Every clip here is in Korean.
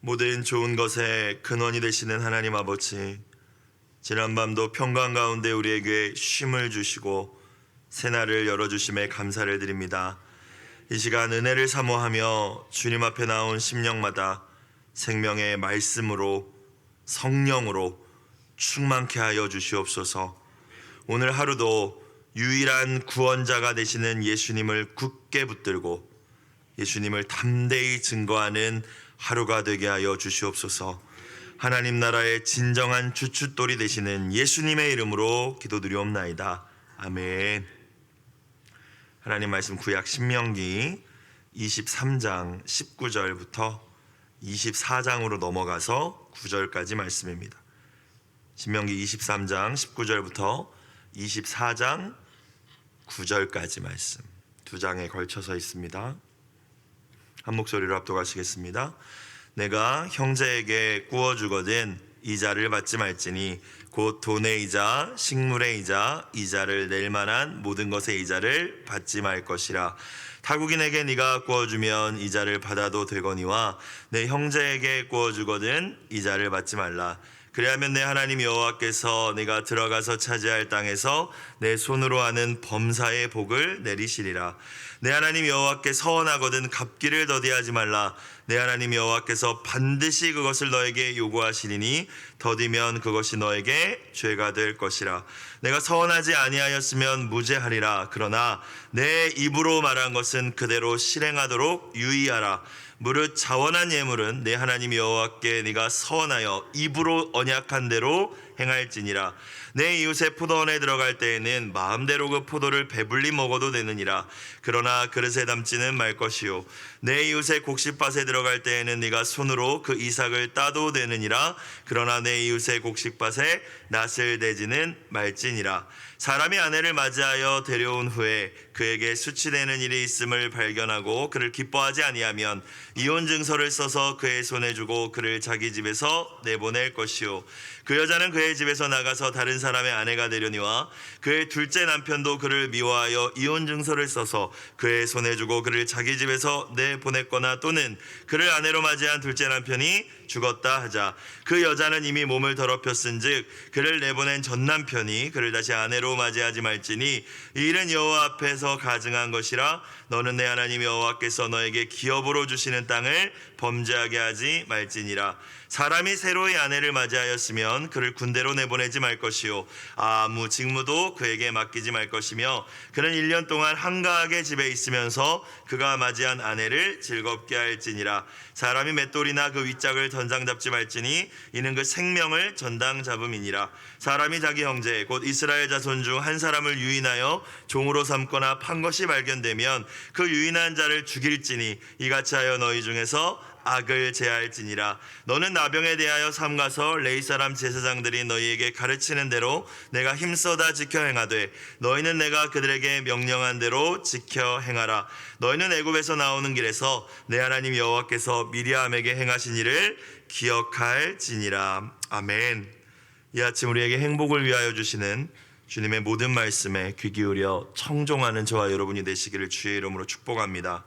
모든 좋은 것의 근원이 되시는 하나님 아버지, 지난밤도 평강 가운데 우리에게 쉼을 주시고 새날을 열어주심에 감사를 드립니다. 이 시간 은혜를 사모하며 주님 앞에 나온 심령마다 생명의 말씀으로, 성령으로 충만케 하여 주시옵소서. 오늘 하루도 유일한 구원자가 되시는 예수님을 굳게 붙들고 예수님을 담대히 증거하는 하루가 되게 하여 주시옵소서. 하나님 나라의 진정한 주춧돌이 되시는 예수님의 이름으로 기도드리옵나이다. 아멘. 하나님 말씀 구약 신명기 23장 19절부터 24장으로 넘어가서 9절까지 말씀입니다. 신명기 23장 19절부터 24장 9절까지 말씀, 두 장에 걸쳐서 있습니다. 한 목소리로 합독하시겠습니다. 내가 형제에게 구워주거든 이자를 받지 말지니 곧 돈의 이자, 식물의 이자, 이자를 낼 만한 모든 것의 이자를 받지 말 것이라. 타국인에게 네가 구워주면 이자를 받아도 되거니와 내 형제에게 구워주거든 이자를 받지 말라. 그리하면 내 하나님 여호와께서 네가 들어가서 차지할 땅에서 내 손으로 하는 범사의 복을 내리시리라. 내 하나님 여호와께 서원하거든 갚기를 더디하지 말라. 내 하나님 여호와께서 반드시 그것을 너에게 요구하시리니 더디면 그것이 너에게 죄가 될 것이라. 내가 서원하지 아니하였으면 무죄하리라. 그러나 내 입으로 말한 것은 그대로 실행하도록 유의하라. 무릇 자원한 예물은 내 하나님 여호와께 네가 서원하여 입으로 언약한 대로 행할지니라. 내 이웃의 포도원에 들어갈 때에는 마음대로 그 포도를 배불리 먹어도 되느니라. 그러나 그릇에 담지는 말 것이요 내 이웃의 곡식밭에 들어갈 때에는 네가 손으로 그 이삭을 따도 되느니라. 그러나 내 이웃의 곡식밭에 낫을 대지는 말지니라. 사람이 아내를 맞이하여 데려온 후에 그에게 수치되는 일이 있음을 발견하고 그를 기뻐하지 아니하면 이혼 증서를 써서 그의 손에 주고 그를 자기 집에서 내보낼 것이요 그 여자는 그의 집에서 나가서 다른 사람의 아내가 되려니와 그의 둘째 남편도 그를 미워하여 이혼 증서를 써서 그의 손에 주고 그를 자기 집에서 내보냈거나 또는 그를 아내로 맞이한 둘째 남편이 죽었다 하자. 그 여자는 이미 몸을 더럽혔은즉 그를 내보낸 전 남편이 그를 다시 아내로 맞이하지 말지니 이 일은 여호와 앞에서 가증한 것이라. 너는 내 하나님 여호와께서 너에게 기업으로 주시는 땅을 범죄하게 하지 말지니라. 사람이 새로이 아내를 맞이하였으면 그를 군대로 내보내지 말 것이요 아무 직무도 그에게 맡기지 말 것이며 그는 1년 동안 한가하게 집에 있으면서 그가 맞이한 아내를 즐겁게 할지니라. 사람이 맷돌이나 그 윗짝을 전장 잡지 말지니 이는 그 생명을 전당 잡음이니라. 사람이 자기 형제 곧 이스라엘 자손 중 한 사람을 유인하여 종으로 삼거나 판 것이 발견되면 그 유인한 자를 죽일지니 이같이 하여 너희 중에서 악을 제할지니라. 너는 나병에 대하여 삼가서 레위 사람 제사장들이 너희에게 가르치는 대로 내가 힘써다 지켜 행하되 너희는 내가 그들에게 명령한 대로 지켜 행하라. 너희는 애굽에서 나오는 길에서 내 하나님 여호와께서 미리암에게 행하신 일을 기억할지니라. 아멘. 이 아침 우리에게 행복을 위하여 주시는 주님의 모든 말씀에 귀 기울여 청종하는 저와 여러분이 되시기를 주의 이름으로 축복합니다.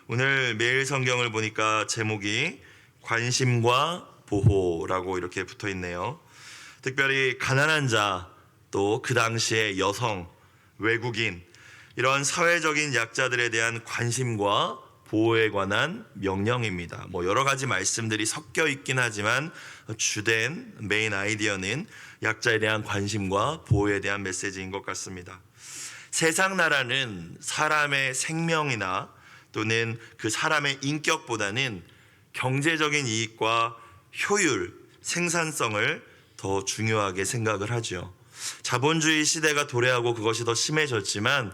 오늘 매일 성경을 보니까 제목이 관심과 보호라고 이렇게 붙어 있네요. 특별히 가난한 자, 또 그 당시의 여성, 외국인, 이런 사회적인 약자들에 대한 관심과 보호에 관한 명령입니다. 여러 가지 말씀들이 섞여 있긴 하지만 주된 메인 아이디어는 약자에 대한 관심과 보호에 대한 메시지인 것 같습니다. 세상 나라는 사람의 생명이나 또는 그 사람의 인격보다는 경제적인 이익과 효율, 생산성을 더 중요하게 생각을 하죠. 자본주의 시대가 도래하고 그것이 더 심해졌지만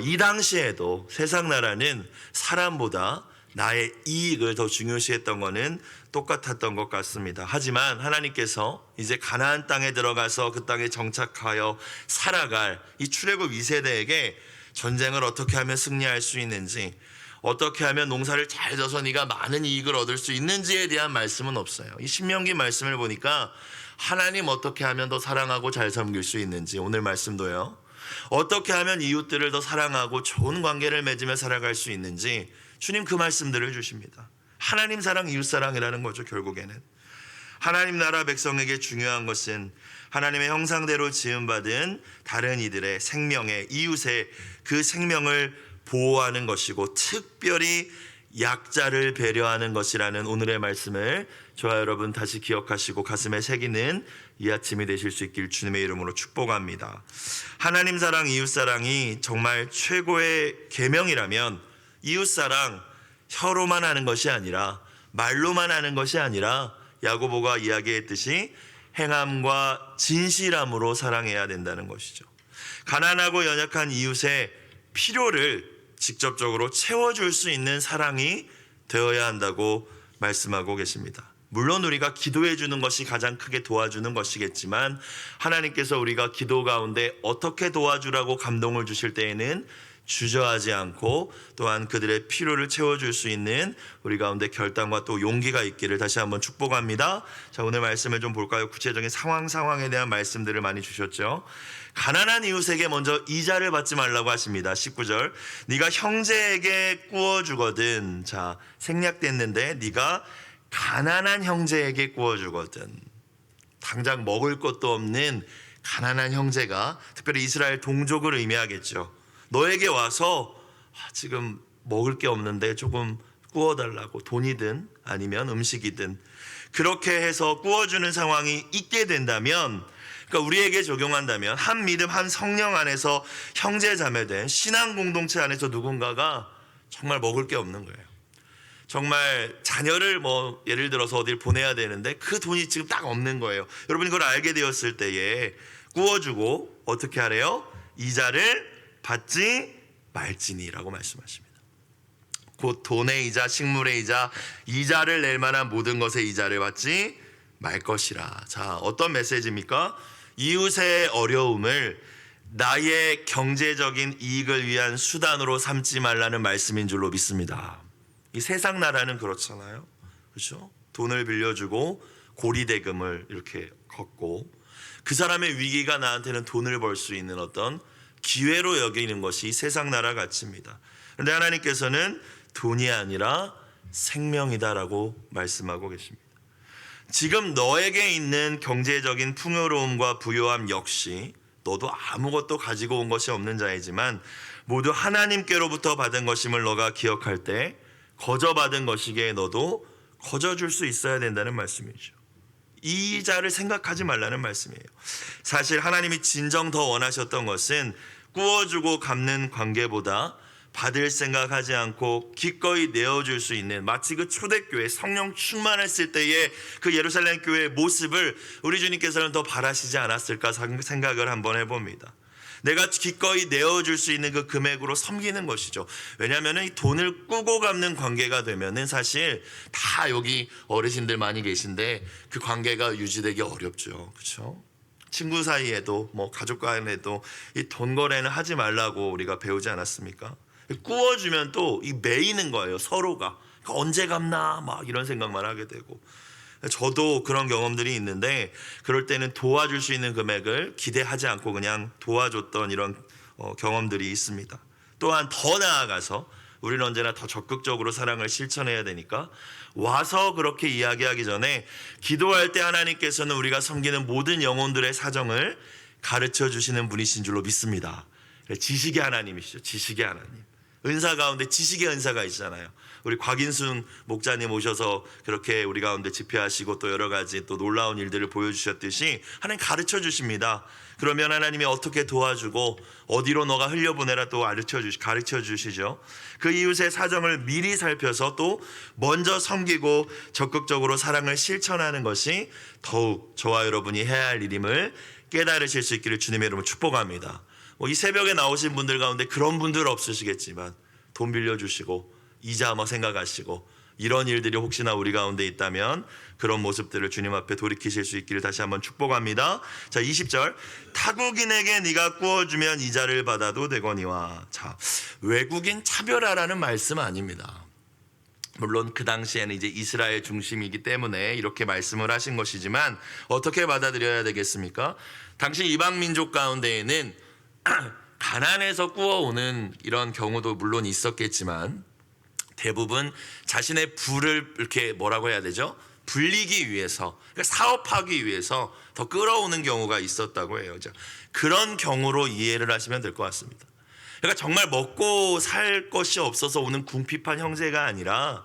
이 당시에도 세상 나라는 사람보다 나의 이익을 더 중요시했던 것은 똑같았던 것 같습니다. 하지만 하나님께서 이제 가나안 땅에 들어가서 그 땅에 정착하여 살아갈 이 출애굽 2세대에게 전쟁을 어떻게 하면 승리할 수 있는지, 어떻게 하면 농사를 잘 져서 네가 많은 이익을 얻을 수 있는지에 대한 말씀은 없어요. 이 신명기 말씀을 보니까 하나님 어떻게 하면 더 사랑하고 잘 섬길 수 있는지, 오늘 말씀도요, 어떻게 하면 이웃들을 더 사랑하고 좋은 관계를 맺으며 살아갈 수 있는지 주님 그 말씀들을 주십니다. 하나님 사랑, 이웃 사랑이라는 거죠. 결국에는 하나님 나라 백성에게 중요한 것은 하나님의 형상대로 지음받은 다른 이들의 생명의, 이웃의 그 생명을 보호하는 것이고 특별히 약자를 배려하는 것이라는 오늘의 말씀을 저와 여러분 다시 기억하시고 가슴에 새기는 이 아침이 되실 수 있길 주님의 이름으로 축복합니다. 하나님 사랑, 이웃 사랑이 정말 최고의 계명이라면 이웃 사랑 혀로만 하는 것이 아니라, 말로만 하는 것이 아니라 야고보가 이야기했듯이 행함과 진실함으로 사랑해야 된다는 것이죠. 가난하고 연약한 이웃의 필요를 직접적으로 채워줄 수 있는 사랑이 되어야 한다고 말씀하고 계십니다. 물론 우리가 기도해 주는 것이 가장 크게 도와주는 것이겠지만 하나님께서 우리가 기도 가운데 어떻게 도와주라고 감동을 주실 때에는 주저하지 않고 또한 그들의 필요를 채워줄 수 있는 우리 가운데 결단과 또 용기가 있기를 다시 한번 축복합니다. 자, 오늘 말씀을 좀 볼까요? 구체적인 상황에 대한 말씀들을 많이 주셨죠. 가난한 이웃에게 먼저 이자를 받지 말라고 하십니다. 19절, 네가 형제에게 구워주거든. 자, 생략됐는데 네가 가난한 형제에게 구워주거든. 당장 먹을 것도 없는 가난한 형제가, 특별히 이스라엘 동족을 의미하겠죠. 너에게 와서 지금 먹을 게 없는데 조금 구워달라고, 돈이든 아니면 음식이든 그렇게 해서 구워주는 상황이 있게 된다면, 그러니까 우리에게 적용한다면 한 믿음, 한 성령 안에서 형제 자매된 신앙 공동체 안에서 누군가가 정말 먹을 게 없는 거예요. 정말 자녀를 예를 들어서 어딜 보내야 되는데 그 돈이 지금 딱 없는 거예요. 여러분이 그걸 알게 되었을 때에 구워주고 어떻게 하래요? 이자를 받지 말지니라고 말씀하십니다. 곧 돈의 이자, 식물의 이자, 이자를 낼 만한 모든 것의 이자를 받지 말 것이라. 자, 어떤 메시지입니까? 이웃의 어려움을 나의 경제적인 이익을 위한 수단으로 삼지 말라는 말씀인 줄로 믿습니다. 이 세상 나라는 그렇잖아요. 그렇죠? 돈을 빌려주고 고리대금을 이렇게 걷고 그 사람의 위기가 나한테는 돈을 벌 수 있는 어떤 기회로 여기는 것이 세상 나라 가치입니다. 그런데 하나님께서는 돈이 아니라 생명이다라고 말씀하고 계십니다. 지금 너에게 있는 경제적인 풍요로움과 부요함 역시 너도 아무것도 가지고 온 것이 없는 자이지만 모두 하나님께로부터 받은 것임을 너가 기억할 때 거저 받은 것이기에 너도 거저 줄 수 있어야 된다는 말씀이죠. 이 자를 생각하지 말라는 말씀이에요. 사실 하나님이 진정 더 원하셨던 것은 구워주고 갚는 관계보다 받을 생각하지 않고 기꺼이 내어줄 수 있는, 마치 그 초대교회 성령 충만했을 때의 그 예루살렘 교회의 모습을 우리 주님께서는 더 바라시지 않았을까 생각을 한번 해봅니다. 내가 기꺼이 내어줄 수 있는 그 금액으로 섬기는 것이죠. 왜냐하면 이 돈을 꾸고 갚는 관계가 되면은 사실 다 여기 어르신들 많이 계신데 그 관계가 유지되기 어렵죠. 그렇죠? 친구 사이에도 가족 간에도 이 돈 거래는 하지 말라고 우리가 배우지 않았습니까? 꾸어주면 또 이 매이는 거예요. 서로가 언제 갚나 이런 생각만 하게 되고. 저도 그런 경험들이 있는데 그럴 때는 도와줄 수 있는 금액을 기대하지 않고 그냥 도와줬던 이런 경험들이 있습니다. 또한 더 나아가서 우리는 언제나 더 적극적으로 사랑을 실천해야 되니까 와서 그렇게 이야기하기 전에 기도할 때 하나님께서는 우리가 섬기는 모든 영혼들의 사정을 가르쳐 주시는 분이신 줄로 믿습니다. 지식의 하나님이시죠. 지식의 하나님. 은사 가운데 지식의 은사가 있잖아요. 우리 곽인순 목자님 오셔서 그렇게 우리 가운데 집회하시고 또 여러 가지 또 놀라운 일들을 보여주셨듯이 하나님 가르쳐 주십니다. 그러면 하나님이 어떻게 도와주고 어디로 너가 흘려보내라 또 가르쳐 주시죠. 그 이웃의 사정을 미리 살펴서 또 먼저 섬기고 적극적으로 사랑을 실천하는 것이 더욱 저와 여러분이 해야 할 일임을 깨달으실 수 있기를 주님의 이름으로 축복합니다. 이 새벽에 나오신 분들 가운데 그런 분들 없으시겠지만 돈 빌려주시고 이자 생각하시고 이런 일들이 혹시나 우리 가운데 있다면 그런 모습들을 주님 앞에 돌이키실 수 있기를 다시 한번 축복합니다. 자, 20절, 타국인에게 네가 구워주면 이자를 받아도 되거니와. 자, 외국인 차별하라는 말씀 아닙니다. 물론 그 당시에는 이제 이스라엘 중심이기 때문에 이렇게 말씀을 하신 것이지만 어떻게 받아들여야 되겠습니까? 당시 이방 민족 가운데에는 가난해서 구워오는 이런 경우도 물론 있었겠지만 대부분 자신의 부를 이렇게 뭐라고 해야 되죠? 불리기 위해서, 그러니까 사업하기 위해서 더 끌어오는 경우가 있었다고 해요. 그런 경우로 이해를 하시면 될 것 같습니다. 그러니까 정말 먹고 살 것이 없어서 오는 궁핍한 형제가 아니라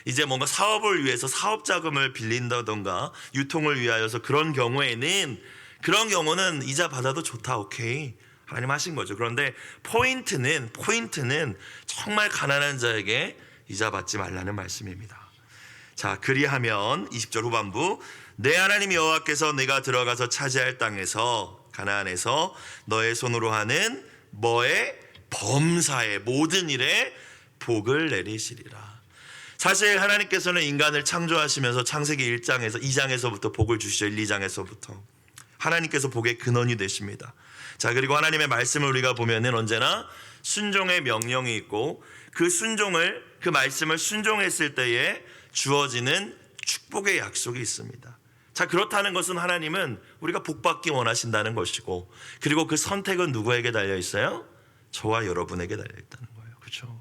이제 뭔가 사업을 위해서 사업 자금을 빌린다던가 유통을 위하여서 그런 경우는 이자 받아도 좋다, 오케이, 하나님 하신 거죠. 그런데 포인트는 정말 가난한 자에게 이자 받지 말라는 말씀입니다. 자, 그리하면 20절 후반부, 내 하나님 여호와께서 내가 들어가서 차지할 땅에서 가나안에서 너의 손으로 하는 뭐의 범사의 모든 일에 복을 내리시리라. 사실 하나님께서는 인간을 창조하시면서 창세기 2장에서부터 복을 주시죠. 1, 2장에서부터 하나님께서 복의 근원이 되십니다. 자, 그리고 하나님의 말씀을 우리가 보면은 언제나 순종의 명령이 있고 그 말씀을 순종했을 때에 주어지는 축복의 약속이 있습니다. 자, 그렇다는 것은 하나님은 우리가 복받기 원하신다는 것이고, 그리고 그 선택은 누구에게 달려 있어요? 저와 여러분에게 달려 있다는 거예요. 그렇죠?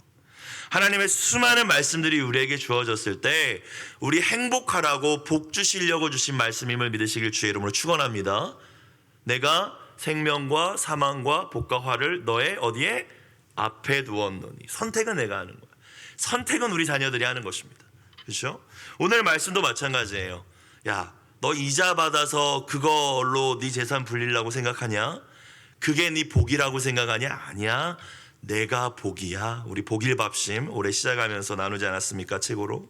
하나님의 수많은 말씀들이 우리에게 주어졌을 때 우리 행복하라고 복 주시려고 주신 말씀임을 믿으시길 주의 이름으로 축원합니다. 내가 생명과 사망과 복과 화를 너의 어디에? 앞에 두었노니. 선택은 내가 하는 거야. 선택은 우리 자녀들이 하는 것입니다. 그렇죠? 오늘 말씀도 마찬가지예요. 야, 너 이자 받아서 그걸로 네 재산 불리려고 생각하냐? 그게 네 복이라고 생각하냐? 아니야. 내가 복이야. 우리 복일밥심 올해 시작하면서 나누지 않았습니까? 책으로.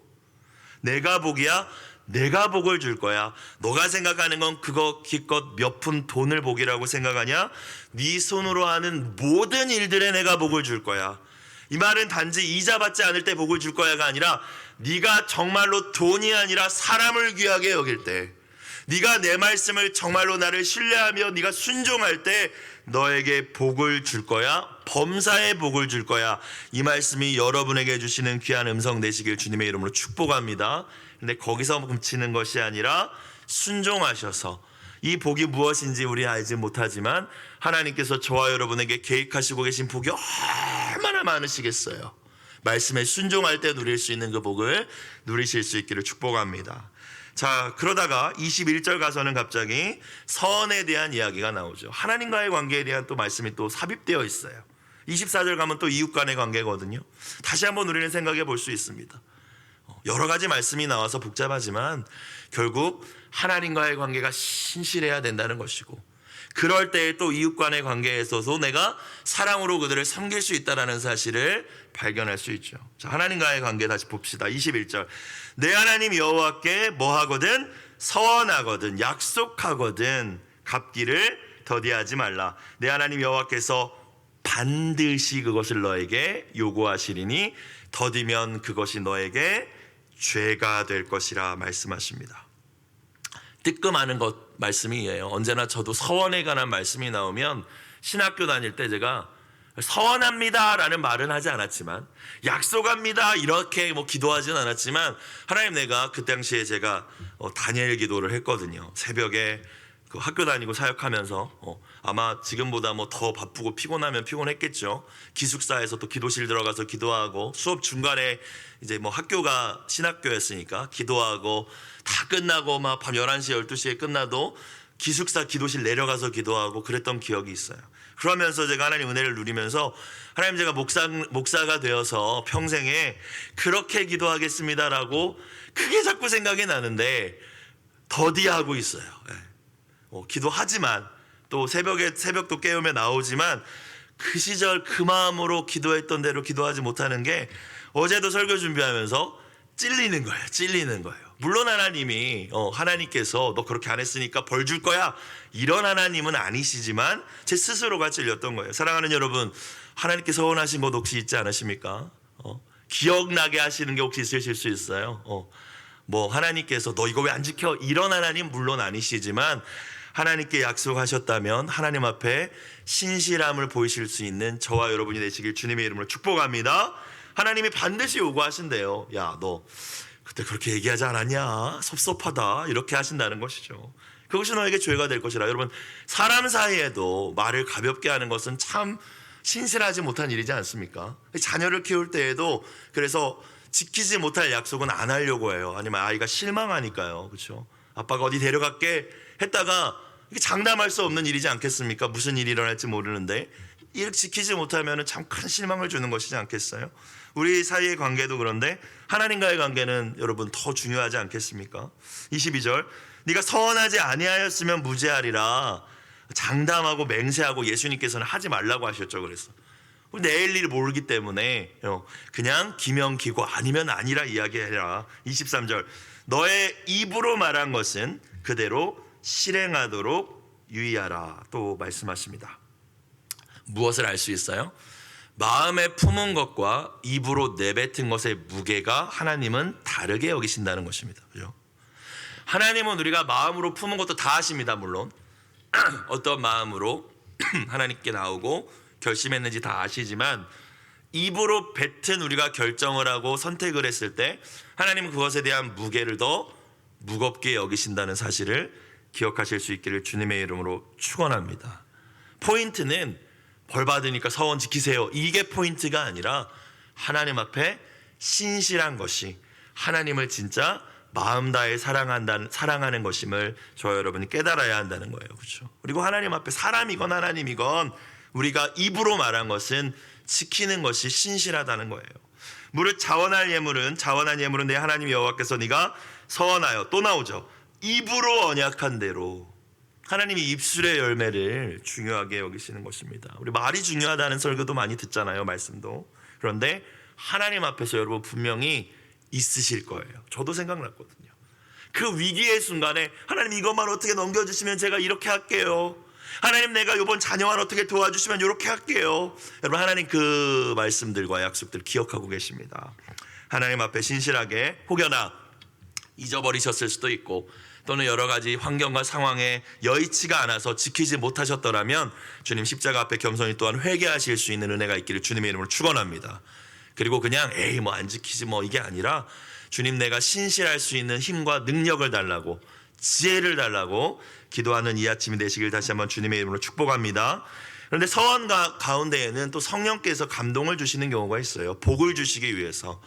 내가 복이야. 내가 복을 줄 거야. 너가 생각하는 건 그거 기껏 몇 푼 돈을 복이라고 생각하냐? 네 손으로 하는 모든 일들에 내가 복을 줄 거야. 이 말은 단지 이자 받지 않을 때 복을 줄 거야가 아니라 네가 정말로 돈이 아니라 사람을 귀하게 여길 때, 네가 내 말씀을 정말로 나를 신뢰하며 네가 순종할 때 너에게 복을 줄 거야. 범사에 복을 줄 거야. 이 말씀이 여러분에게 주시는 귀한 음성 되시길 주님의 이름으로 축복합니다. 근데 거기서 멈추는 것이 아니라 순종하셔서, 이 복이 무엇인지 우리 알지 못하지만 하나님께서 저와 여러분에게 계획하시고 계신 복이 얼마나 많으시겠어요. 말씀에 순종할 때 누릴 수 있는 그 복을 누리실 수 있기를 축복합니다. 자, 그러다가 21절 가서는 갑자기 선에 대한 이야기가 나오죠. 하나님과의 관계에 대한 또 말씀이 또 삽입되어 있어요. 24절 가면 또 이웃 간의 관계거든요. 다시 한번 우리는 생각해 볼 수 있습니다. 여러 가지 말씀이 나와서 복잡하지만 결국 하나님과의 관계가 신실해야 된다는 것이고, 그럴 때 또 이웃 간의 관계에 있어서 내가 사랑으로 그들을 섬길 수 있다는 사실을 발견할 수 있죠. 자, 하나님과의 관계 다시 봅시다. 21절, 내 하나님 여호와께 뭐 하거든? 서원하거든, 약속하거든 갚기를 더디하지 말라. 내 하나님 여호와께서 반드시 그것을 너에게 요구하시리니 더디면 그것이 너에게 죄가 될 것이라 말씀하십니다. 뜨끔하는 것 말씀이에요. 언제나 저도 서원에 관한 말씀이 나오면 신학교 다닐 때 제가 서원합니다 라는 말은 하지 않았지만, 약속합니다 이렇게 기도하진 않았지만, 하나님, 내가 그 당시에 제가 다니엘 기도를 했거든요. 새벽에 그 학교 다니고 사역하면서 아마 지금보다 더 바쁘고 피곤하면 피곤했겠죠. 기숙사에서 또 기도실 들어가서 기도하고, 수업 중간에 이제 학교가 신학교였으니까 기도하고 다 끝나고 막 밤 11시 12시에 끝나도 기숙사 기도실 내려가서 기도하고 그랬던 기억이 있어요. 그러면서 제가 하나님 은혜를 누리면서, 하나님, 제가 목사가 되어서 평생에 그렇게 기도하겠습니다라고 그게 자꾸 생각이 나는데 더디하고 있어요. 기도하지만 또 새벽도 깨우며 나오지만 그 시절 그 마음으로 기도했던 대로 기도하지 못하는 게, 어제도 설교 준비하면서 찔리는 거예요. 물론 하나님께서 너 그렇게 안 했으니까 벌 줄 거야, 이런 하나님은 아니시지만 제 스스로가 찔렸던 거예요. 사랑하는 여러분, 하나님께서 서원하신 것 혹시 있지 않으십니까? 기억나게 하시는 게 혹시 있으실 수 있어요. 하나님께서 너 이거 왜 안 지켜, 이런 하나님 물론 아니시지만 하나님께 약속하셨다면 하나님 앞에 신실함을 보이실 수 있는 저와 여러분이 되시길 주님의 이름으로 축복합니다. 하나님이 반드시 요구하신대요. 야, 너 그때 그렇게 얘기하지 않았냐? 섭섭하다. 이렇게 하신다는 것이죠. 그것이 너에게 죄가 될 것이라. 여러분, 사람 사이에도 말을 가볍게 하는 것은 참 신실하지 못한 일이지 않습니까? 자녀를 키울 때에도, 그래서 지키지 못할 약속은 안 하려고 해요. 아니면 아이가 실망하니까요. 그렇죠? 아빠가 어디 데려갈게 했다가 이게 장담할 수 없는 일이지 않겠습니까? 무슨 일이 일어날지 모르는데 이렇게 지키지 못하면 참 큰 실망을 주는 것이지 않겠어요? 우리 사이의 관계도 그런데 하나님과의 관계는 여러분 더 중요하지 않겠습니까? 22절 네가 선하지 아니하였으면 무죄하리라 장담하고 맹세하고 예수님께서는 하지 말라고 하셨죠. 그래서 내일 일 모르기 때문에 그냥 기면 기고 아니면 아니라 이야기해라. 23절 너의 입으로 말한 것은 그대로 실행하도록 유의하라 또 말씀하십니다. 무엇을 알 수 있어요? 마음에 품은 것과 입으로 내뱉은 것의 무게가 하나님은 다르게 여기신다는 것입니다. 그죠? 하나님은 우리가 마음으로 품은 것도 다 아십니다. 물론 어떤 마음으로 하나님께 나오고 결심했는지 다 아시지만 입으로 뱉은 우리가 결정을 하고 선택을 했을 때 하나님은 그것에 대한 무게를 더 무겁게 여기신다는 사실을 기억하실 수 있기를 주님의 이름으로 축원합니다. 포인트는 벌 받으니까 서원 지키세요. 이게 포인트가 아니라 하나님 앞에 신실한 것이 하나님을 진짜 마음 다해 사랑하는 것임을 저와 여러분이 깨달아야 한다는 거예요. 그렇죠? 그리고 하나님 앞에 사람이건 하나님이건 우리가 입으로 말한 것은 지키는 것이 신실하다는 거예요. 무릇 자원한 예물은 내 하나님 여호와께서 네가 서원하여 또 나오죠. 입으로 언약한 대로 하나님이 입술의 열매를 중요하게 여기시는 것입니다. 우리 말이 중요하다는 설교도 많이 듣잖아요. 말씀도. 그런데 하나님 앞에서 여러분 분명히 있으실 거예요. 저도 생각났거든요. 그 위기의 순간에 하나님 이것만 어떻게 넘겨주시면 제가 이렇게 할게요. 하나님 내가 이번 자녀만 어떻게 도와주시면 이렇게 할게요. 여러분 하나님 그 말씀들과 약속들 기억하고 계십니다. 하나님 앞에 신실하게 혹여나 잊어버리셨을 수도 있고 또는 여러 가지 환경과 상황에 여의치가 않아서 지키지 못하셨더라면 주님 십자가 앞에 겸손히 또한 회개하실 수 있는 은혜가 있기를 주님의 이름으로 축원합니다. 그리고 그냥 에이 뭐 안 지키지 뭐 이게 아니라 주님 내가 신실할 수 있는 힘과 능력을 달라고 지혜를 달라고 기도하는 이 아침이 되시길 다시 한번 주님의 이름으로 축복합니다. 그런데 서원 가운데에는 또 성령께서 감동을 주시는 경우가 있어요. 복을 주시기 위해서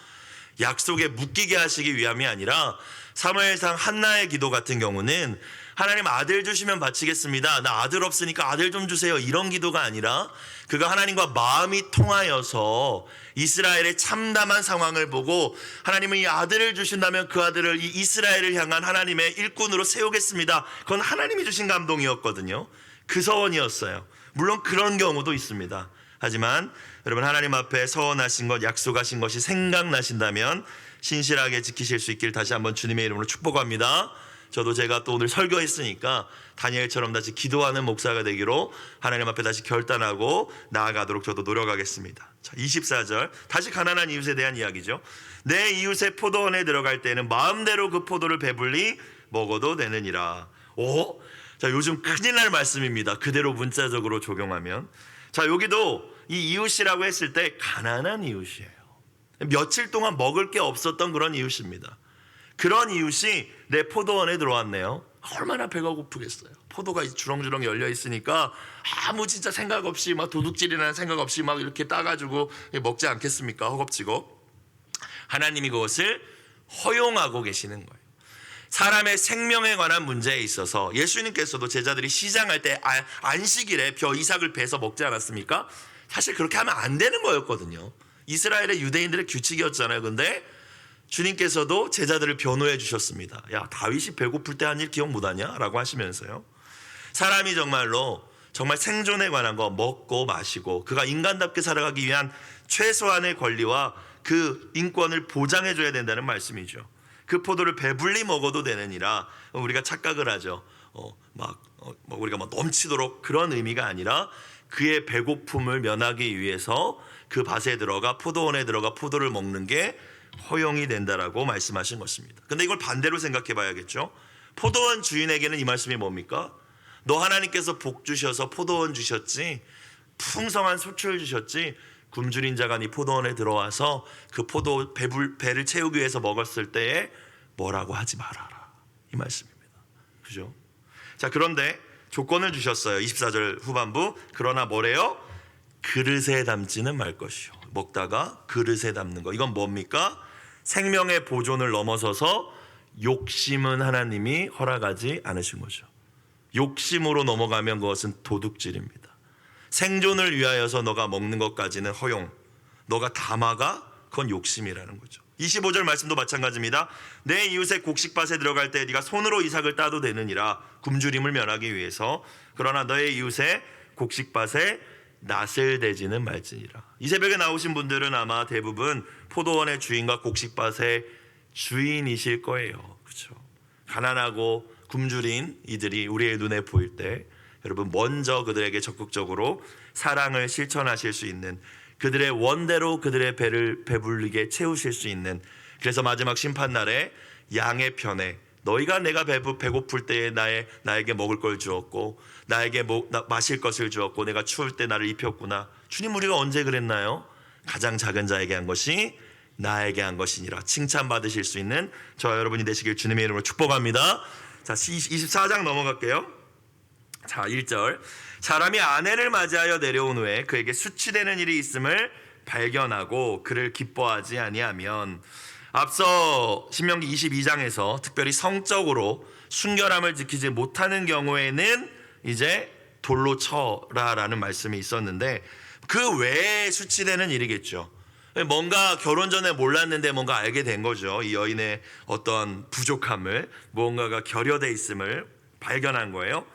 약속에 묶이게 하시기 위함이 아니라 사무엘상 한나의 기도 같은 경우는 하나님 아들 주시면 바치겠습니다. 나 아들 없으니까 아들 좀 주세요. 이런 기도가 아니라 그가 하나님과 마음이 통하여서 이스라엘의 참담한 상황을 보고 하나님은 이 아들을 주신다면 그 아들을 이 이스라엘을 향한 하나님의 일꾼으로 세우겠습니다. 그건 하나님이 주신 감동이었거든요. 그 서원이었어요. 물론 그런 경우도 있습니다. 하지만 여러분 하나님 앞에 서원하신 것 약속하신 것이 생각나신다면 신실하게 지키실 수 있길 다시 한번 주님의 이름으로 축복합니다. 저도 제가 또 오늘 설교했으니까 다니엘처럼 다시 기도하는 목사가 되기로 하나님 앞에 다시 결단하고 나아가도록 저도 노력하겠습니다. 자, 24절 다시 가난한 이웃에 대한 이야기죠. 내 이웃의 포도원에 들어갈 때는 마음대로 그 포도를 배불리 먹어도 되느니라. 자, 요즘 큰일 날 말씀입니다. 그대로 문자적으로 적용하면. 자, 여기도 이 이웃이라고 했을 때 가난한 이웃이에요. 며칠 동안 먹을 게 없었던 그런 이웃입니다. 그런 이웃이 내 포도원에 들어왔네요. 얼마나 배가 고프겠어요. 포도가 주렁주렁 열려 있으니까 아무 진짜 생각 없이 막 도둑질이라는 생각 없이 막 이렇게 따가지고 먹지 않겠습니까? 허겁지겁. 하나님이 그것을 허용하고 계시는 거예요. 사람의 생명에 관한 문제에 있어서 예수님께서도 제자들이 시장할 때 안식일에 이삭을 베서 먹지 않았습니까? 사실 그렇게 하면 안 되는 거였거든요. 이스라엘의 유대인들의 규칙이었잖아요. 근데 주님께서도 제자들을 변호해 주셨습니다. 야, 다윗이 배고플 때 한 일 기억 못하냐? 라고 하시면서요. 사람이 정말 생존에 관한 거 먹고 마시고 그가 인간답게 살아가기 위한 최소한의 권리와 그 인권을 보장해 줘야 된다는 말씀이죠. 그 포도를 배불리 먹어도 되느니라. 우리가 착각을 하죠. 우리가 넘치도록 그런 의미가 아니라 그의 배고픔을 면하기 위해서 그 밭에 들어가 포도원에 들어가 포도를 먹는 게 허용이 된다라고 말씀하신 것입니다. 근데 이걸 반대로 생각해 봐야겠죠. 포도원 주인에게는 이 말씀이 뭡니까? 너 하나님께서 복 주셔서 포도원 주셨지, 풍성한 소출 주셨지, 굶주린 자가 네 포도원에 들어와서 그 포도 배를 채우기 위해서 먹었을 때에 뭐라고 하지 말아라, 이 말씀입니다. 그죠? 자, 그런데 조건을 주셨어요. 24절 후반부. 그러나 뭐래요? 그릇에 담지는 말 것이요. 먹다가 그릇에 담는 거. 이건 뭡니까? 생명의 보존을 넘어서서 욕심은 하나님이 허락하지 않으신 거죠. 욕심으로 넘어가면 그것은 도둑질입니다. 생존을 위하여서 너가 먹는 것까지는 허용, 너가 담아가 그건 욕심이라는 거죠. 25절 말씀도 마찬가지입니다. 내 이웃의 곡식밭에 들어갈 때 네가 손으로 이삭을 따도 되느니라. 굶주림을 면하기 위해서. 그러나 너의 이웃의 곡식밭에 낫을 대지는 말지니라. 이 새벽에 나오신 분들은 아마 대부분 포도원의 주인과 곡식밭의 주인이실 거예요. 그렇죠? 가난하고 굶주린 이들이 우리의 눈에 보일 때 여러분 먼저 그들에게 적극적으로 사랑을 실천하실 수 있는, 그들의 원대로 그들의 배를 배불리게 채우실 수 있는, 그래서 마지막 심판날에 양의 편에 너희가 내가 배고플 때에 나에게 먹을 걸 주었고 나에게 마실 것을 주었고 내가 추울 때 나를 입혔구나. 주님 우리가 언제 그랬나요? 가장 작은 자에게 한 것이 나에게 한 것이니라. 칭찬받으실 수 있는 저와 여러분이 되시길 주님의 이름으로 축복합니다. 자, 24장 넘어갈게요. 자, 1절. 사람이 아내를 맞이하여 내려온 후에 그에게 수치되는 일이 있음을 발견하고 그를 기뻐하지 아니하면, 앞서 신명기 22장에서 특별히 성적으로 순결함을 지키지 못하는 경우에는 이제 돌로 쳐라라는 말씀이 있었는데, 그 외에 수치되는 일이겠죠. 뭔가 결혼 전에 몰랐는데 뭔가 알게 된 거죠. 이 여인의 어떤 부족함을, 무언가가 결여돼 있음을 발견한 거예요.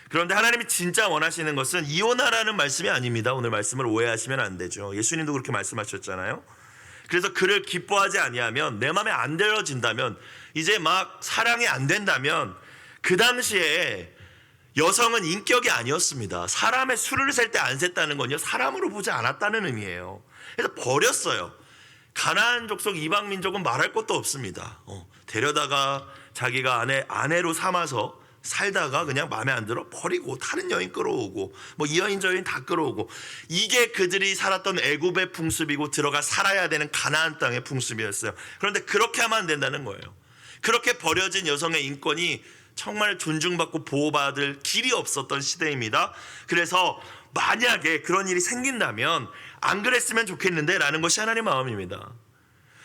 그런데 하나님이 진짜 원하시는 것은 이혼하라는 말씀이 아닙니다. 오늘 말씀을 오해하시면 안 되죠. 예수님도 그렇게 말씀하셨잖아요. 그래서 그를 기뻐하지 아니하면, 내 마음에 안 들어진다면, 이제 막 사랑이 안 된다면, 그 당시에 여성은 인격이 아니었습니다. 사람의 수를 셀 때 안 셌다는 건요, 사람으로 보지 않았다는 의미예요. 그래서 버렸어요. 가나안 족속 이방 민족은 말할 것도 없습니다. 데려다가 자기가 아내로 삼아서 살다가 그냥 마음에 안 들어 버리고 다른 여인 끌어오고 뭐 이 여인 저 여인 다 끌어오고, 이게 그들이 살았던 애굽의 풍습이고 들어가 살아야 되는 가나안 땅의 풍습이었어요. 그런데 그렇게 하면 안 된다는 거예요. 그렇게 버려진 여성의 인권이 정말 존중받고 보호받을 길이 없었던 시대입니다. 그래서 만약에 그런 일이 생긴다면 안 그랬으면 좋겠는데 라는 것이 하나님의 마음입니다.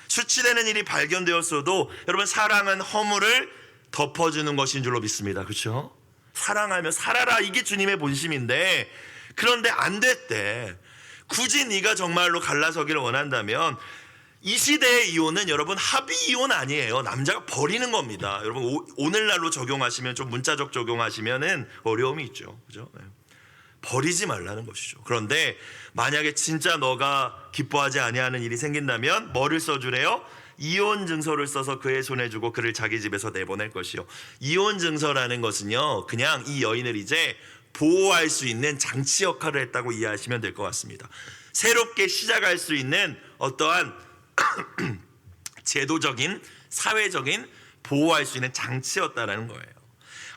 수치되는 일이 발견되었어도 여러분, 사랑은 허물을 덮어주는 것인 줄로 믿습니다. 그렇죠? 사랑하며 살아라, 이게 주님의 본심인데, 그런데 안 됐대. 굳이 네가 정말로 갈라서기를 원한다면, 이 시대의 이혼은 여러분 합의 이혼 아니에요. 남자가 버리는 겁니다. 여러분 오늘날로 적용하시면, 좀 문자적 적용하시면은 어려움이 있죠. 그죠? 네. 버리지 말라는 것이죠. 그런데 만약에 진짜 너가 기뻐하지 아니하는 일이 생긴다면 뭐를 써주래요? 이혼 증서를 써서 그의 손에 주고 그를 자기 집에서 내보낼 것이요. 이혼 증서라는 것은요, 그냥 이 여인을 이제 보호할 수 있는 장치 역할을 했다고 이해하시면 될 것 같습니다. 새롭게 시작할 수 있는 어떠한 제도적인, 사회적인 보호할 수 있는 장치였다라는 거예요.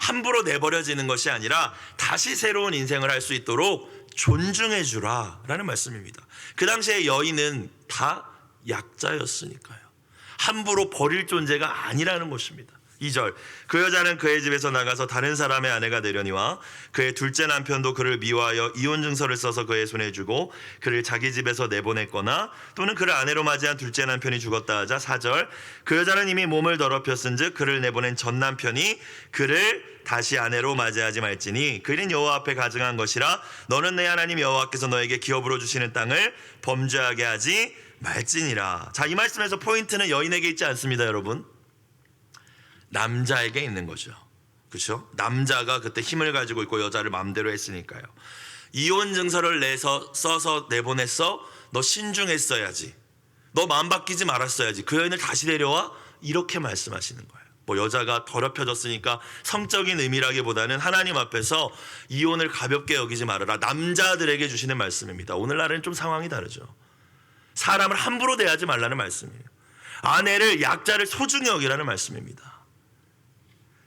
함부로 내버려지는 것이 아니라 다시 새로운 인생을 할 수 있도록 존중해 주라라는 말씀입니다. 그 당시에 여인은 다 약자였으니까요. 함부로 버릴 존재가 아니라는 것입니다. 2절. 그 여자는 그의 집에서 나가서 다른 사람의 아내가 되려니와 그의 둘째 남편도 그를 미워하여 이혼 증서를 써서 그의 손에 주고 그를 자기 집에서 내보냈거나 또는 그를 아내로 맞이한 둘째 남편이 죽었다 하자. 4절. 그 여자는 이미 몸을 더럽혔은즉 그를 내보낸 전 남편이 그를 다시 아내로 맞이하지 말지니 그는 여호와 앞에 가증한 것이라. 너는 내 하나님 여호와께서 너에게 기업으로 주시는 땅을 범죄하게 하지 말지니라. 자, 이 말씀에서 포인트는 여인에게 있지 않습니다, 여러분. 남자에게 있는 거죠. 그렇죠? 남자가 그때 힘을 가지고 있고 여자를 마음대로 했으니까요. 이혼 증서를 써서 내보냈어? 너 신중했어야지. 너 마음 바뀌지 말았어야지. 그 여인을 다시 데려와? 이렇게 말씀하시는 거예요. 뭐 여자가 더럽혀졌으니까 성적인 의미라기보다는 하나님 앞에서 이혼을 가볍게 여기지 말아라. 남자들에게 주시는 말씀입니다. 오늘날은 좀 상황이 다르죠. 사람을 함부로 대하지 말라는 말씀이에요. 아내를, 약자를 소중히 여기라는 말씀입니다.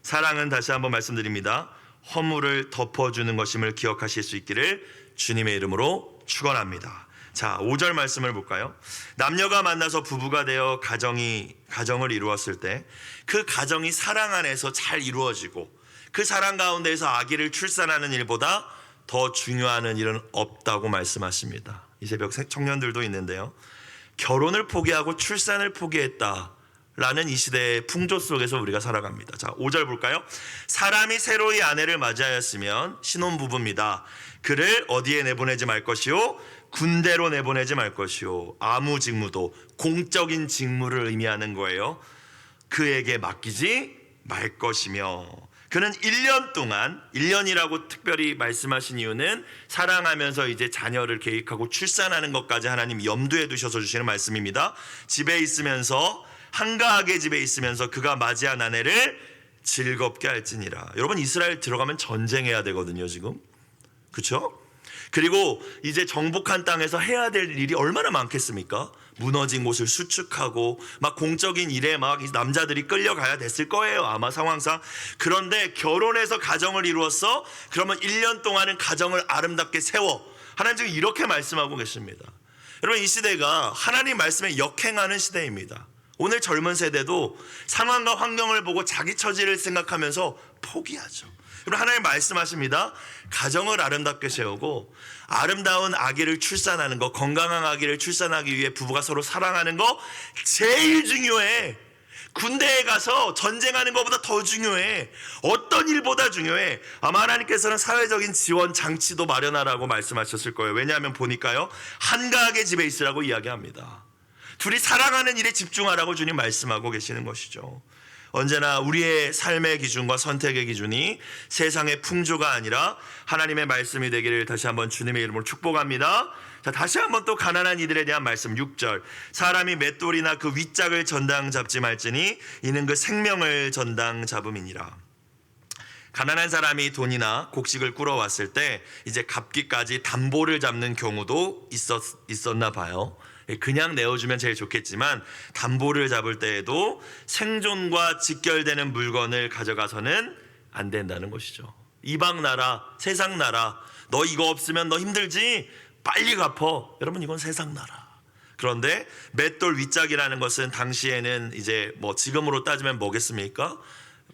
사랑은, 다시 한번 말씀드립니다, 허물을 덮어주는 것임을 기억하실 수 있기를 주님의 이름으로 축원합니다. 자, 5절 말씀을 볼까요? 남녀가 만나서 부부가 되어 가정을 이루었을 때 그 가정이 사랑 안에서 잘 이루어지고 그 사랑 가운데에서 아기를 출산하는 일보다 더 중요한 일은 없다고 말씀하십니다. 이 새벽 청년들도 있는데요, 결혼을 포기하고 출산을 포기했다, 라는 이 시대의 풍조 속에서 우리가 살아갑니다. 자, 5절 볼까요? 사람이 새로이 아내를 맞이하였으면 신혼부부입니다. 그를 어디에 내보내지 말 것이요? 군대로 내보내지 말 것이요. 아무 직무도 공적인 직무를 의미하는 거예요. 그에게 맡기지 말 것이며, 그는 1년 동안, 1년이라고 특별히 말씀하신 이유는 사랑하면서 이제 자녀를 계획하고 출산하는 것까지 하나님 염두에 두셔서 주시는 말씀입니다. 집에 있으면서, 한가하게 집에 있으면서 그가 맞이한 아내를 즐겁게 할지니라. 여러분, 이스라엘 들어가면 전쟁해야 되거든요, 지금. 그렇죠? 그리고 이제 정복한 땅에서 해야 될 일이 얼마나 많겠습니까? 무너진 곳을 수축하고 막 공적인 일에 막 남자들이 끌려가야 됐을 거예요, 아마 상황상. 그런데 결혼해서 가정을 이루었어? 그러면 1년 동안은 가정을 아름답게 세워. 하나님 지금 이렇게 말씀하고 계십니다. 여러분, 이 시대가 하나님 말씀에 역행하는 시대입니다. 오늘 젊은 세대도 상황과 환경을 보고 자기 처지를 생각하면서 포기하죠. 여러분, 하나님 말씀하십니다. 가정을 아름답게 세우고 아름다운 아기를 출산하는 거, 건강한 아기를 출산하기 위해 부부가 서로 사랑하는 거 제일 중요해. 군대에 가서 전쟁하는 것보다 더 중요해. 어떤 일보다 중요해. 아마 하나님께서는 사회적인 지원 장치도 마련하라고 말씀하셨을 거예요. 왜냐하면 보니까요, 한가하게 집에 있으라고 이야기합니다. 둘이 사랑하는 일에 집중하라고 주님 말씀하고 계시는 것이죠. 언제나 우리의 삶의 기준과 선택의 기준이 세상의 풍조가 아니라 하나님의 말씀이 되기를 다시 한번 주님의 이름으로 축복합니다. 자, 다시 한번 또 가난한 이들에 대한 말씀 6절. 사람이 맷돌이나 그 윗짝을 전당 잡지 말지니 이는 그 생명을 전당 잡음이니라. 가난한 사람이 돈이나 곡식을 꾸러왔을 때 이제 갚기까지 담보를 잡는 경우도 있었나 봐요. 그냥 내어주면 제일 좋겠지만 담보를 잡을 때에도 생존과 직결되는 물건을 가져가서는 안 된다는 것이죠. 이방 나라, 세상 나라, 너 이거 없으면 너 힘들지? 빨리 갚어. 여러분, 이건 세상 나라. 그런데 맷돌 윗짝이라는 것은 당시에는 이제 뭐 지금으로 따지면 뭐겠습니까?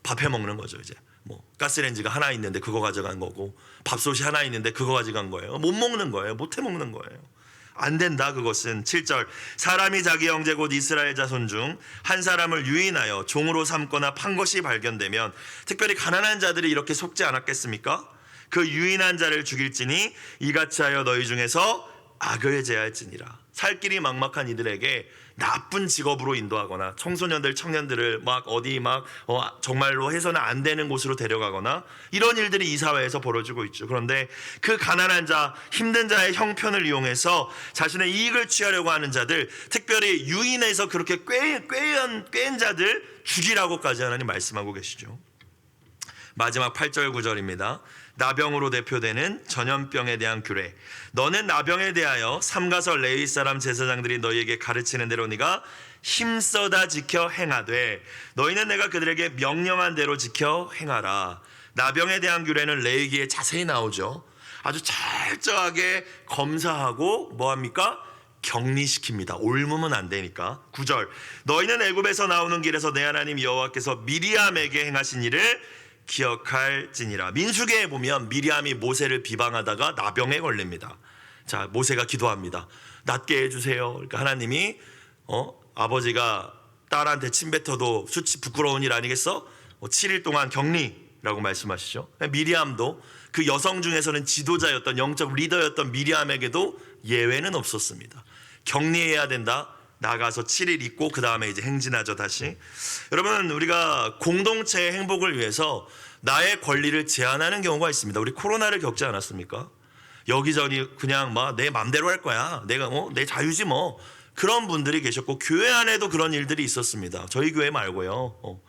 밥 해 먹는 거죠. 이제 뭐 가스레인지가 하나 있는데 그거 가져간 거고, 밥솥이 하나 있는데 그거 가져간 거예요. 못 먹는 거예요. 못 해 먹는 거예요. 안 된다. 그것은 7절. 사람이 자기 형제 곧 이스라엘 자손 중 한 사람을 유인하여 종으로 삼거나 판 것이 발견되면, 특별히 가난한 자들이 이렇게 속지 않았겠습니까? 그 유인한 자를 죽일지니 이같이 하여 너희 중에서 악을 제할지니라. 살 길이 막막한 이들에게 나쁜 직업으로 인도하거나 청소년들, 청년들을 막 어디 막 정말로 해서는 안 되는 곳으로 데려가거나 이런 일들이 이 사회에서 벌어지고 있죠. 그런데 그 가난한 자, 힘든 자의 형편을 이용해서 자신의 이익을 취하려고 하는 자들, 특별히 유인해서 그렇게 꾀은 자들 죽이라고까지 하나님 말씀하고 계시죠. 마지막 8절 9절입니다. 나병으로 대표되는 전염병에 대한 규례. 너는 나병에 대하여 삼가서 레위 사람 제사장들이 너희에게 가르치는 대로 네가 힘써다 지켜 행하되 너희는 내가 그들에게 명령한 대로 지켜 행하라. 나병에 대한 규례는 레위기에 자세히 나오죠. 아주 철저하게 검사하고 뭐합니까? 격리시킵니다. 옮으면 안 되니까. 9절. 너희는 애굽에서 나오는 길에서 내 하나님 여호와께서 미리암에게 행하신 일을 기억할지니라. 민수기에 보면 미리암이 모세를 비방하다가 나병에 걸립니다. 자, 모세가 기도합니다. 낫게 해주세요. 그러니까 하나님이 아버지가 딸한테 침 뱉어도 수치 부끄러운 일 아니겠어? 7일 동안 격리라고 말씀하시죠. 미리암도 그 여성 중에서는 지도자였던, 영적 리더였던 미리암에게도 예외는 없었습니다. 격리해야 된다. 나가서 7일 있고 그 다음에 이제 행진하죠. 다시. 여러분, 우리가 공동체의 행복을 위해서 나의 권리를 제한하는 경우가 있습니다. 우리 코로나를 겪지 않았습니까? 여기저기 그냥 막 내 맘대로 할 거야. 내가 내 자유지 뭐. 그런 분들이 계셨고, 교회 안에도 그런 일들이 있었습니다. 저희 교회 말고요.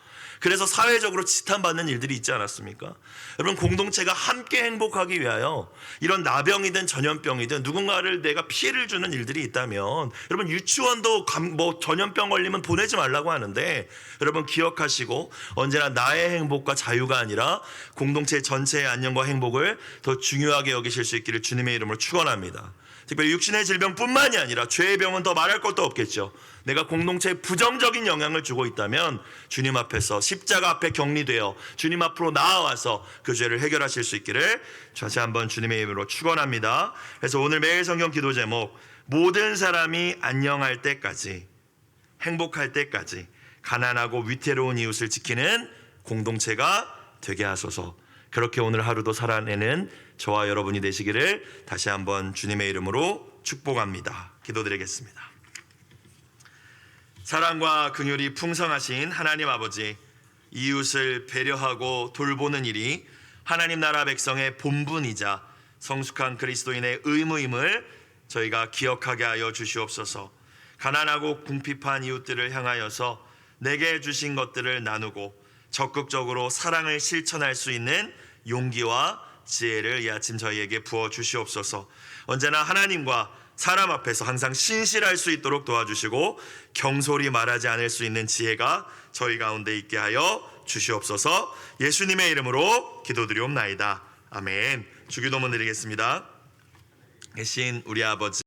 그래서 사회적으로 지탄받는 일들이 있지 않았습니까? 여러분, 공동체가 함께 행복하기 위하여 이런 나병이든 전염병이든 누군가를 내가 피해를 주는 일들이 있다면, 여러분, 유치원도 전염병 걸리면 보내지 말라고 하는데, 여러분 기억하시고 언제나 나의 행복과 자유가 아니라 공동체 전체의 안녕과 행복을 더 중요하게 여기실 수 있기를 주님의 이름으로 축원합니다. 특별히 육신의 질병뿐만이 아니라 죄의 병은 더 말할 것도 없겠죠. 내가 공동체에 부정적인 영향을 주고 있다면 주님 앞에서 십자가 앞에 격리되어 주님 앞으로 나아와서 그 죄를 해결하실 수 있기를 다시 한번 주님의 이름으로 축원합니다. 그래서 오늘 매일 성경 기도 제목, 모든 사람이 안녕할 때까지, 행복할 때까지, 가난하고 위태로운 이웃을 지키는 공동체가 되게 하소서. 그렇게 오늘 하루도 살아내는 저와 여러분이 되시기를 다시 한번 주님의 이름으로 축복합니다. 기도드리겠습니다. 사랑과 긍휼이 풍성하신 하나님 아버지, 이웃을 배려하고 돌보는 일이 하나님 나라 백성의 본분이자 성숙한 그리스도인의 의무임을 저희가 기억하게 하여 주시옵소서. 가난하고 궁핍한 이웃들을 향하여서 내게 주신 것들을 나누고 적극적으로 사랑을 실천할 수 있는 용기와 지혜를 이 아침 저희에게 부어 주시옵소서. 언제나 하나님과 사람 앞에서 항상 신실할 수 있도록 도와주시고 경솔히 말하지 않을 수 있는 지혜가 저희 가운데 있게 하여 주시옵소서. 예수님의 이름으로 기도드리옵나이다. 아멘. 주기도문 드리겠습니다. 계신 우리 아버지,